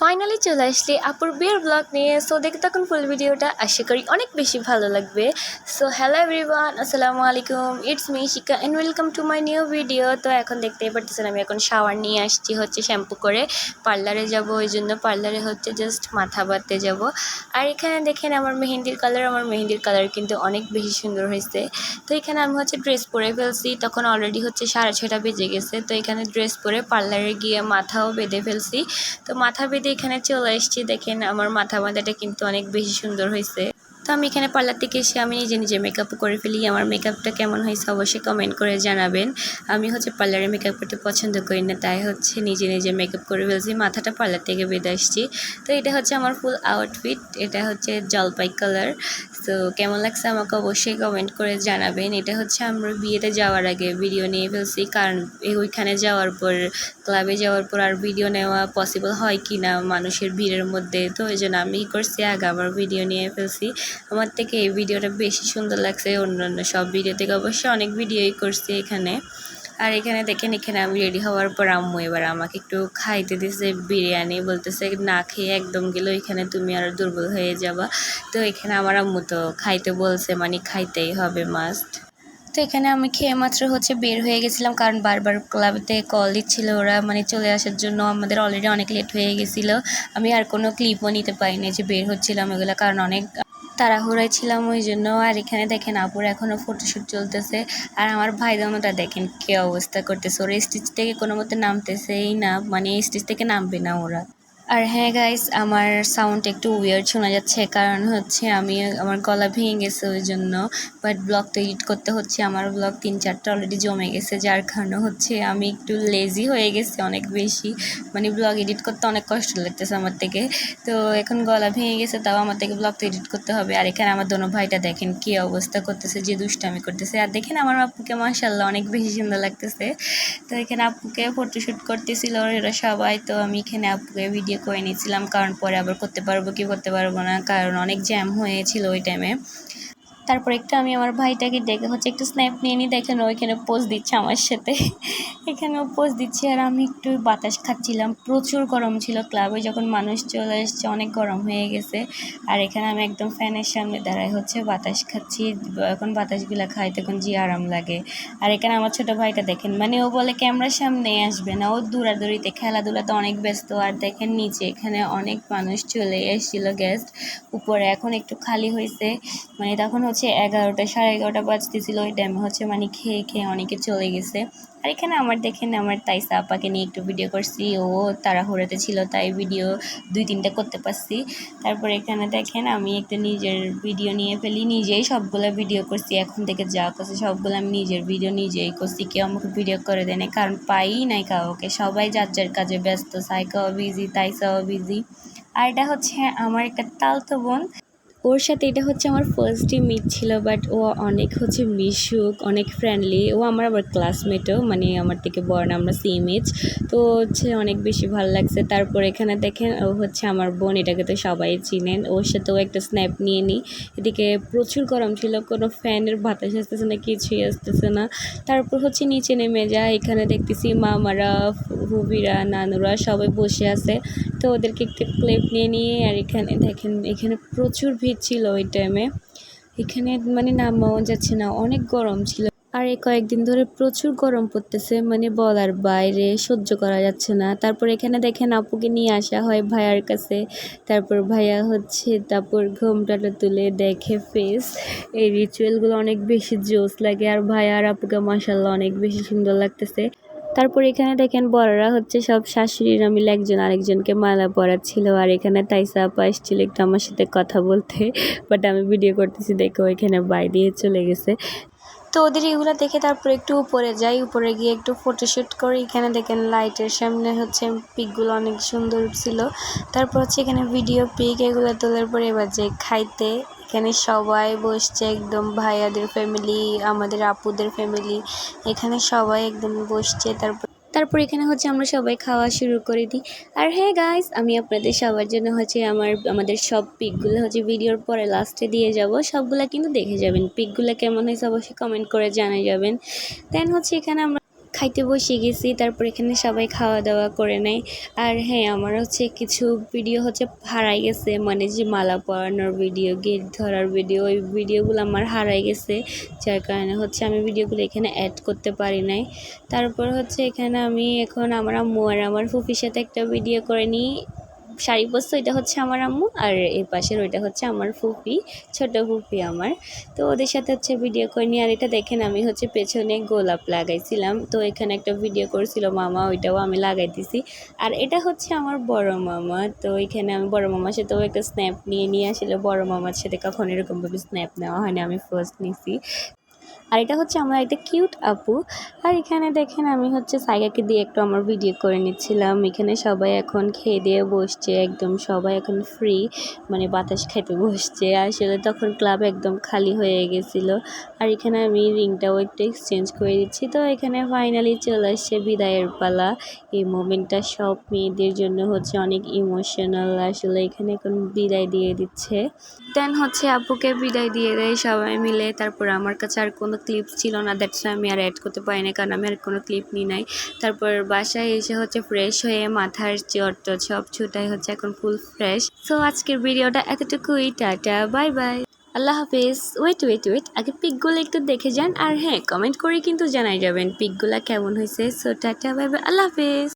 Finally চলে আসলে আপুর বিয়ের ব্লগ নিয়ে। সো দেখতে থাকুন ফুল ভিডিওটা, আশা করি অনেক বেশি ভালো লাগবে। সো হ্যালো এভরিওয়ান, আসসালামু আলাইকুম, ইটস মি শিকা and welcome to my new video. তো এখন দেখতেই পারতেছেন আমি এখন শাওয়ার নিয়ে আসছি, হচ্ছে শ্যাম্পু করে পার্লারে যাব, ওই জন্য পার্লারে হচ্ছে জাস্ট মাথা বাঁধতে যাব। আর এখানে দেখেন আমার মেহেন্দির কালার কিন্তু অনেক বেশি সুন্দর হয়েছে। তো এখানে আমি হচ্ছে ড্রেস পরে ফেলছি, তখন অলরেডি হচ্ছে 6:30 বেজে গেছে। তো এখানে ড্রেস পরে পার্লারে গিয়ে মাথাও বেঁধে ফেলছি। তো মাথা বেঁধে এখানে চলে এসেছি, দেখেন আমার মাথা বাঁধাটা কিন্তু অনেক বেশি সুন্দর হয়েছে। তো আমি এখানে পার্লার থেকে এসে আমি নিজে মেকআপ করে ফেলি। আমার মেকআপটা কেমন হয়েছে অবশ্যই কমেন্ট করে জানাবেন। আমি হচ্ছে পার্লারে মেকআপ করতে পছন্দ করি না, তাই হচ্ছে নিজে মেকআপ করে ফেলছি, মাথাটা পার্লার থেকে বেঁধে আসছি। তো এটা হচ্ছে আমার ফুল আউটফিট, এটা হচ্ছে জলপাই কালার। তো কেমন লাগছে আমাকে অবশ্যই কমেন্ট করে জানাবেন। এটা হচ্ছে আমরা বিয়েতে যাওয়ার আগে ভিডিও নিয়ে ফেলছি, কারণ ওইখানে যাওয়ার পর ক্লাবে যাওয়ার পর আর ভিডিও নেওয়া পসিবল হয় কি না মানুষের ভিড়ের মধ্যে। তো এই জন্য আমি করছি আগে আবার ভিডিও নিয়ে ফেলছি। আমার থেকে এই ভিডিওটা বেশি সুন্দর লাগছে অন্যান্য সব ভিডিও থেকে, অবশ্যই অনেক ভিডিওই করছি এখানে। আর এখানে দেখেন, এখানে আমি রেডি হওয়ার পর আম্মু এবার আমাকে একটু খাইতে দিছে বিরিয়ানি, বলতেছে না খেয়ে একদম গেলে এখানে তুমি আরও দুর্বল হয়ে যাবা। তো এখানে আমার আম্মু তো খাইতে বলছে, মানে খাইতেই হবে মাস্ট। তো এখানে আমি খেয়ে মাত্র হচ্ছে বের হয়ে গেছিলাম, কারণ বারবার ক্লাবেতে কল দিচ্ছিল ওরা, মানে চলে আসার জন্য। আমাদের অলরেডি অনেক লেট হয়ে গেছিলো। আমি আর কোনো ক্লিপও নিতে পারিনি যে বের হচ্ছিলাম এগুলো, কারণ অনেক তাড়াহুড়ায় ছিলাম ওই জন্য। আর এখানে দেখেন আপুর এখনও ফটোশ্যুট চলতেছে। আর আমার ভাই দামোটা দেখেন কী অবস্থা করতেছে, ওরা স্টেজ থেকে কোনো মতে নামতেছেই না, মানে স্টেজ থেকে নামবে না ওরা। আর হ্যাঁ গাইস, আমার সাউন্ড একটু উইয়ার্ড শোনা যাচ্ছে, কারণ হচ্ছে আমার গলা ভেঙে গেছে ওই জন্য। বাট ব্লগ তো এডিট করতে হচ্ছে, আমার ব্লগ 3-4টা অলরেডি জমে গেছে, যার কারণে হচ্ছে আমি একটু লেজি হয়ে গেছি অনেক বেশি। মানে ব্লগ এডিট করতে অনেক কষ্ট লাগতেছে আমার থেকে। তো এখন গলা ভেঙে গেছে, তাও আমার থেকে ব্লগ তো এডিট করতে হবে। আর এখানে আমার দোনো ভাইটা দেখেন কী অবস্থা করতেছে, যে দুষ্টামি করতেছে। আর দেখেন আমার আপুকে মাশাআল্লাহ অনেক বেশি সুন্দর লাগতেছে। তো এখানে আপুকে ফটোশ্যুট করতেছিল এরা সবাই। তো আমি এখানে আপুকে ভিডিও করে নিয়েছিলাম, কারণ পরে আবার করতে পারবো কি করতে পারবো না, কারণ অনেক জ্যাম হয়েছিল ওই টাইমে। তারপর একটু আমি আমার ভাইটাকে দেখে হচ্ছে একটু স্ন্যাপ নিয়ে নিই, দেখেন ওইখানে পোজ দিচ্ছে আমার সাথে। এখানেও পোজ দিচ্ছে, আর আমি একটু বাতাস খাচ্ছিলাম। প্রচুর গরম ছিল ক্লাবে, যখন মানুষ চলে এসছে অনেক গরম হয়ে গেছে। আর এখানে আমি একদম ফ্যানের সামনে দাঁড়াই হচ্ছে বাতাস খাচ্ছি। এখন বাতাসগুলো খাই তখন যে আরাম লাগে। আর এখানে আমার ছোটো ভাইটা দেখেন, মানে ও বলে ক্যামেরার সামনে আসবে না, ও দৌড়াদৌড়িতে খেলাধুলাতে অনেক ব্যস্ত। আর দেখেন নিচে এখানে অনেক মানুষ চলে এসেছিলো গেস্ট, উপরে এখন একটু খালি হয়েছে। মানে তখন হচ্ছে 11টা 11:30 বাজতেছিল, ওই টাইমে হচ্ছে মানে খেয়ে অনেকে চলে গেছে। আর এখানে আমার দেখেন আমার তাইসা আপাকে নিয়ে একটু ভিডিও করছি, ও তাড়াহুড়োতে ছিল তাই ভিডিও 2-3টা করতে পারছি। তারপর এখানে দেখেন আমি একটা নিজের ভিডিও নিয়ে ফেলি, নিজেই সবগুলো ভিডিও করছি। এখন থেকে যা করছি সবগুলো আমি নিজের ভিডিও নিজেই করছি, কেউ আমাকে ভিডিও করে দেয় না, কারণ পাই নাই কাউকে, সবাই যার কাজে ব্যস্ত। সাইকাও বিজি, তাইসাও বিজি। আর এটা হচ্ছে আমার একটা তালতো বোন, ওর সাথে এটা হচ্ছে আমার ফার্স্ট ডে মিট ছিল। বাট ও অনেক হচ্ছে মিশুক, অনেক ফ্রেন্ডলি। ও আমার ক্লাসমেটও, মানে আমার থেকে বড় না, আমরা সেম এজ। তো হচ্ছে অনেক বেশি ভালো লাগছে। তারপর এখানে দেখেন ও হচ্ছে আমার বোন, এটাকে তো সবাই চিনেন। ওর সাথেও একটা স্ন্যাপ নিয়ে নিই। এদিকে প্রচুর গরম ছিল, কোনো ফ্যানের বাতাস আসতেছে না, কিছুই আসতেছে না। তারপর হচ্ছে নিচে নেমে যায়, এখানে দেখতেছি মামারা, হুবিরা, নানুরা সবাই বসে আছে। তো ওদেরকে একটু ক্লিপ নিয়ে আর এখানে দেখেন এখানে প্রচুর ভিড় ছিল ওই টাইমে। এখানে মানে নামাও যাচ্ছে না, অনেক গরম ছিল। আর এই কয়েকদিন ধরে প্রচুর গরম পড়তেছে, মানে বলার বাইরে, সহ্য করা যাচ্ছে না। তারপর এখানে দেখেন আপুকে নিয়ে আসা হয় ভাইয়ার কাছে। তারপর ভাইয়া হচ্ছে তারপর ঘোমটাটা তুলে দেখে ফেস। এই রিচুয়ালগুলো অনেক বেশি জোস লাগে। আর ভাইয়া আর আপুকে মাশাআল্লাহ অনেক বেশি সুন্দর লাগতেছে। তারপর এখানে দেখেন বড়রা হচ্ছে সব শাশুড়িরা মিলে একজন আরেকজনকে মালা পরাচ্ছিল। আর এখানে তাইসা আপা এসেছিল একটু আমার সাথে কথা বলতে, বাট আমি ভিডিও করতেছি দেখে ওইখানে বাই দিয়ে চলে গেছে। তো ওদের এগুলো দেখে তারপর একটু উপরে যাই, উপরে গিয়ে একটু ফটোশ্যুট করি। এখানে দেখেন লাইটের সামনে হচ্ছে পিকগুলো অনেক সুন্দর ছিল। তারপর হচ্ছে এখানে ভিডিও পিক এগুলো তোলার পরে এবার যাই খাইতে। এখানে সবাই বসছে, একদম ভাইয়াদের ফ্যামিলি, আমাদের আপুদের ফ্যামিলি, এখানে সবাই একদম বসছে। তারপর এখানে হচ্ছে আমরা সবাই খাওয়া শুরু করে দিই। আর হ্যাঁ গাইস, আমি আপনাদের সবার জন্য হচ্ছে আমাদের সব পিকগুলো হচ্ছে ভিডিওর পরে লাস্টে দিয়ে যাব, সবগুলা কিন্তু দেখে যাবেন। পিকগুলো কেমন হয়েছে অবশ্যই কমেন্ট করে জানিয়ে যাবেন। দেন হচ্ছে এখানে আমরা খাইতে বসে গেছি, তারপর এখানে সবাই খাওয়া দাওয়া করে নেয়। আর হ্যাঁ, আমার হচ্ছে কিছু ভিডিও হচ্ছে হারাই গেছে, মানে যে মালা পরানোর ভিডিও, গেট ধরার ভিডিও, ওই ভিডিওগুলো আমার হারাই গেছে, যার কারণে হচ্ছে আমি ভিডিওগুলো এখানে অ্যাড করতে পারি নাই। তারপর হচ্ছে এখানে আমি এখন আমার আম্মু আর আমার ফুফির সাথে একটা ভিডিও করে নিই। শাড়ি পরছে ওইটা হচ্ছে আমার আম্মু, আর এই পাশের ওইটা হচ্ছে আমার ফুফি, ছোট ফুফি আমার। তো ওদের সাথে হচ্ছে ভিডিও করে নিই। আর এটা দেখেন আমি হচ্ছে পেছনে গোলাপ লাগাইছিলাম, তো এখানে একটা ভিডিও করছিল মামা, ওইটাও আমি লাগাই দিছি। আর এটা হচ্ছে আমার বড় মামা, তো এখানে আমি বড় মামার সাথেও একটা স্ন্যাপ নিয়ে আসলে বড় মামার সাথে কখনো এরকমভাবে স্ন্যাপ নেওয়া হয়নি, আমি ফার্স্ট নিছি। আর এটা হচ্ছে আমার একটা কিউট আপু। আর এখানে দেখেন আমি হচ্ছে সাইগাকে দিয়ে একটু আমার ভিডিও করে নিচ্ছিলাম। এখানে সবাই এখন খেয়ে দিয়ে বসছে, একদম সবাই এখন ফ্রি, মানে বাতাস খেতে বসছে। আসলে তখন ক্লাব একদম খালি হয়ে গেছিলো। আর এখানে আমি রিংটাও একটু এক্সচেঞ্জ করে দিচ্ছি। তো এখানে ফাইনালি চলে আসছে বিদায়ের পালা। এই মোমেন্টটা সব মেয়েদের জন্য হচ্ছে অনেক ইমোশনাল। আসলে এখানে এখন বিদায় দিয়ে দিচ্ছে, দেন হচ্ছে আপুকে বিদায় দিয়ে দেয় সবাই মিলে। তারপর আমার কাছে আর কোনো ক্লিপ ছিল না, দ্যাটস আমি আর অ্যাড করতে পারি না, কারণ আমি আর কোনো ক্লিপ নিই নাই। তারপর বাসায় এসে হচ্ছে ফ্রেশ হয়ে মাথার চট সব ছুটাই হচ্ছে এখন ফুল ফ্রেশ। সো আজকের ভিডিওটা এতটুকুই, টাটা বাই বাই, আল্লাহ হাফেজ। ওয়েট আগে পিকগুলো একটু দেখে যান, আর হ্যাঁ, কমেন্ট করে কিন্তু জানাই যাবেন পিকগুলো কেমন হয়েছে। সো টাটা বাই বাই, আল্লাহ হাফেজ।